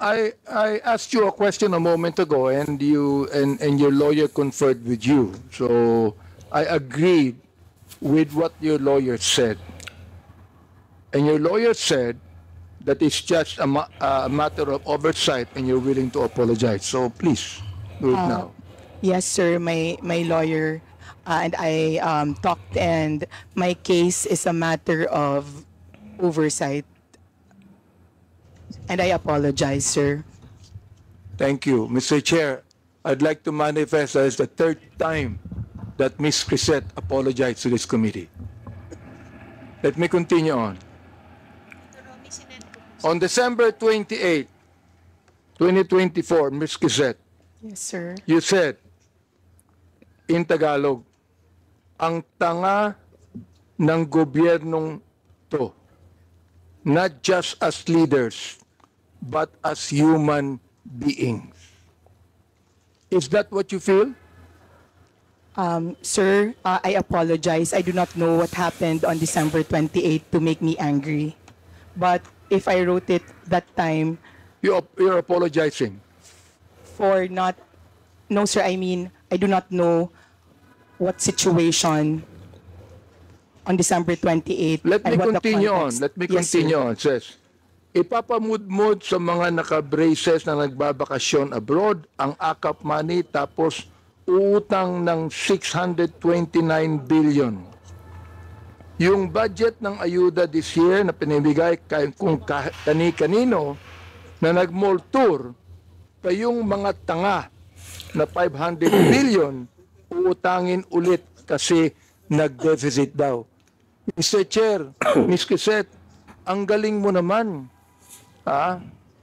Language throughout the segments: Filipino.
I asked you a question a moment ago, and your lawyer conferred with you. So I agreed with what your lawyer said, and your lawyer said that it's just a matter of oversight, and you're willing to apologize. So please do it now. Yes, sir. My lawyer and I talked, and my case is a matter of oversight. And I apologize, sir. Thank you, Mr. Chair. I'd like to manifest that it's the third time that Ms. Crisette apologized to this committee. Let me continue on. On December 28, 2024, Ms. Crisette, Yes, sir. you said in Tagalog, ang tanga ng gobyernong to, not just as leaders, but as human beings. Is that what you feel? Sir, I apologize. I do not know what happened on December 28 to make me angry. But if I wrote it that time You're apologizing. for not, no, sir, I mean, I do not know what situation on December 28. Let me and what the continue on. context. Let me Yes, sir. continue on. It says, ipapamudmud sa mga naka-braces na nagbabakasyon abroad ang AKAP money tapos uutang ng 629 billion. Yung budget ng ayuda this year na pinibigay kung kani-kanino na nag-mall tour pa yung mga tanga na 500 billion uutangin ulit kasi nag-deficit daw. Mr. Chair, Ms. Crisette, ang galing mo naman.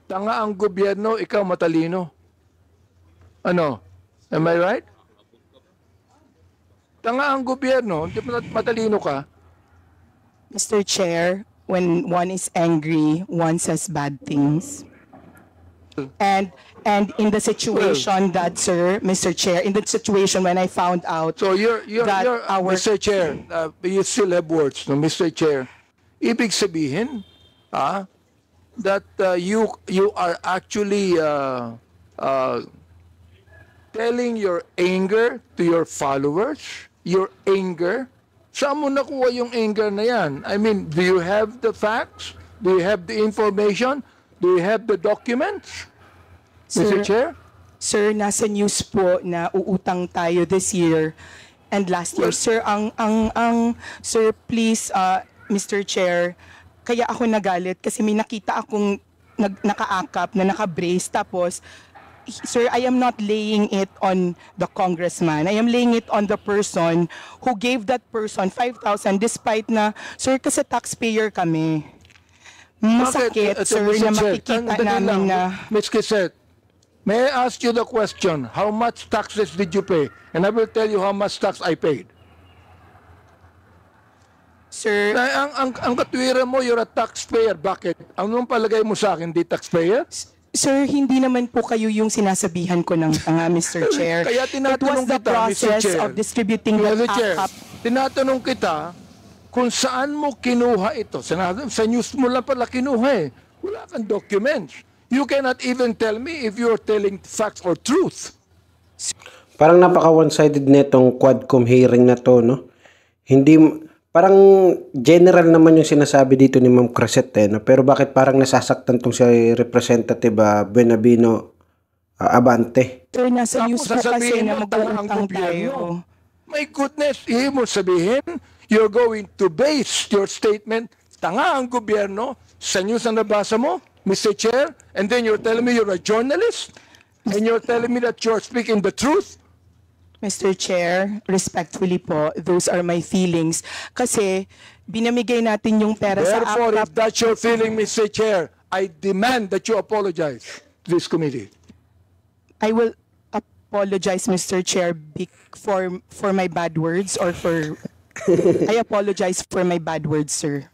Tanga ang gobyerno, ikaw matalino. Ano? Am I right? Tanga ang gobyerno, hindi matalino ka. Mr. Chair, when one is angry, one says bad things. And in the situation that, sir, Mr. Chair, in the situation when I found out So you're that our Mr. Chair, you still have words, no, Mr. Chair. Ibig sabihin, that you are actually telling your anger to your followers, your anger. Saan mo nakuha yung anger na yan? I mean, do you have the facts? Do you have the information? Do you have the documents? Mr. Chair? Sir, nasa news po na uutang tayo this year and last year. Sir, sir, please, Mr. Chair, kaya ako nagalit kasi may nakita akong nakaakap na naka-brace tapos, sir, I am not laying it on the congressman. I am laying it on the person who gave that person 5,000 despite na, sir, kasi taxpayer kami. Masakit, sir, na makikita namin na... Ms. Crisette, may I ask you the question, how much taxes did you pay? And I will tell you how much tax I paid. Sir, Ang katwiran mo, you're a taxpayer. Bakit? Anong palagay mo sa akin, di taxpayer? sir, hindi naman po kayo yung sinasabihan ko ng tanga, Mr. Chair. Kaya It tinatanong was the kita, Mr. process Chair. of distributing the Mr. Chair, AKAP. tinatanong kita kung saan mo kinuha ito. Sa news mo lang pala kinuha eh. Wala kang documents. You cannot even tell me if you're telling facts or truth. Parang napaka one-sided netong Quadcom hearing na to, no? Hindi, parang general naman yung sinasabi dito ni Ma'am Crisette, no? Pero bakit parang nasasaktan tong si Representative Buenavino Abante? Sir, nasa news po kasi sasabihin na mo, tanga ang mag-uutang gobyerno. tayo. My goodness, ibig mo sabihin, you're going to base your statement, tanga ang gobyerno, sa news na nabasa mo, Mr. Chair, and then you're telling me you're a journalist? And you're telling me that you're speaking the truth? Mr. Chair, respectfully po, those are my feelings. Kasi binamigay natin yung pera sa Therefore, if AKAP. that's your feeling, Mr. Chair, I demand that you apologize to this committee. I will apologize, Mr. Chair, for my bad words or for... I apologize for my bad words, sir.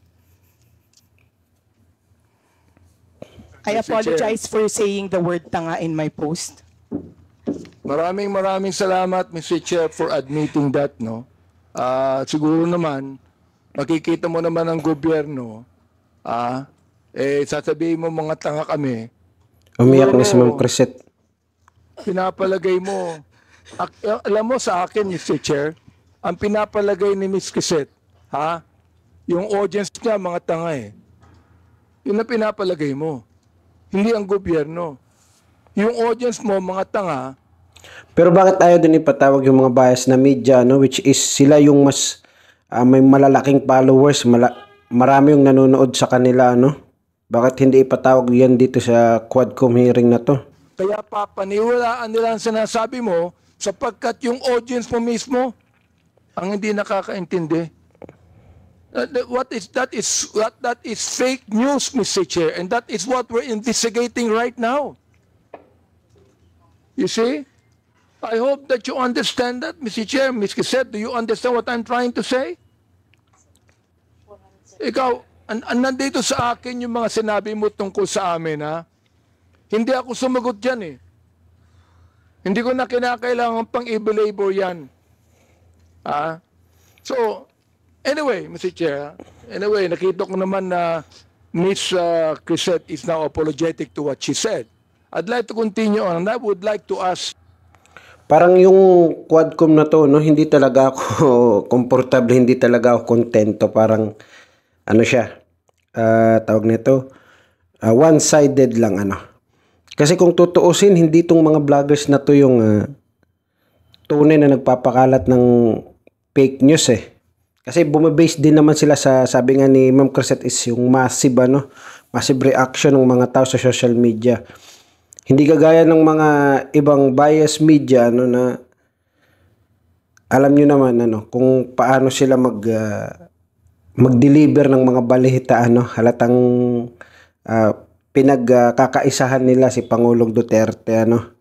I Mr. apologize for saying the word tanga in my post. Maraming salamat, Mr. Chair, for admitting that, no? Siguro naman, makikita mo naman ang gobyerno, sasabihin mo mga tanga kami, Umiyak na si Siguro, Ma'am Crisette. pinapalagay mo, alam mo sa akin, Mr. Chair, ang pinapalagay ni Ms. Crisette, ha? Yung audience niya, mga tanga eh. Yun ang pinapalagay mo. Hindi ang gobyerno. Yung audience mo, mga tanga, Pero bakit ayaw din ipatawag yung mga bias na media, no? Which is sila yung mas may malalaking followers, marami yung nanonood sa kanila, no? Bakit hindi ipatawag yan dito sa Quadcom hearing na to? kaya papaniwalaan nila ang sinasabi mo sapagkat yung audience mo mismo ang hindi nakakaintindi. That is fake news, Mr. Chair, and that is what we're investigating right now. You see? I hope that you understand that, Mr. Chair. Ms. Crisette, do you understand what I'm trying to say? Ikaw, nandito sa akin yung mga sinabi mo tungkol sa amin, ha? Hindi ako sumagot dyan, eh. Hindi ko na kinakailangan pang i-belabor yan. Ha? So, anyway, Mr. Chair, anyway, nakita ko naman na Ms. Crisette is now apologetic to what she said. I'd like to continue on, and I would like to ask. Parang yung Quadcom na to, no, hindi talaga ako komportable, hindi talaga ako kontento. Parang, ano siya, tawag nito, one-sided lang, ano. Kasi kung tutuusin, hindi itong mga vloggers na to yung tunay na nagpapakalat ng fake news eh. Kasi bumabase din naman sila sa, sabi nga ni Ma'am Crisette, is yung massive, ano, massive reaction ng mga tao sa social media. Hindi kagaya ng mga ibang bias media, ano, na alam nyo naman, ano, kung paano sila mag-deliver ng mga balita, ano, halatang pinagkakaisahan nila si Pangulong Duterte, ano.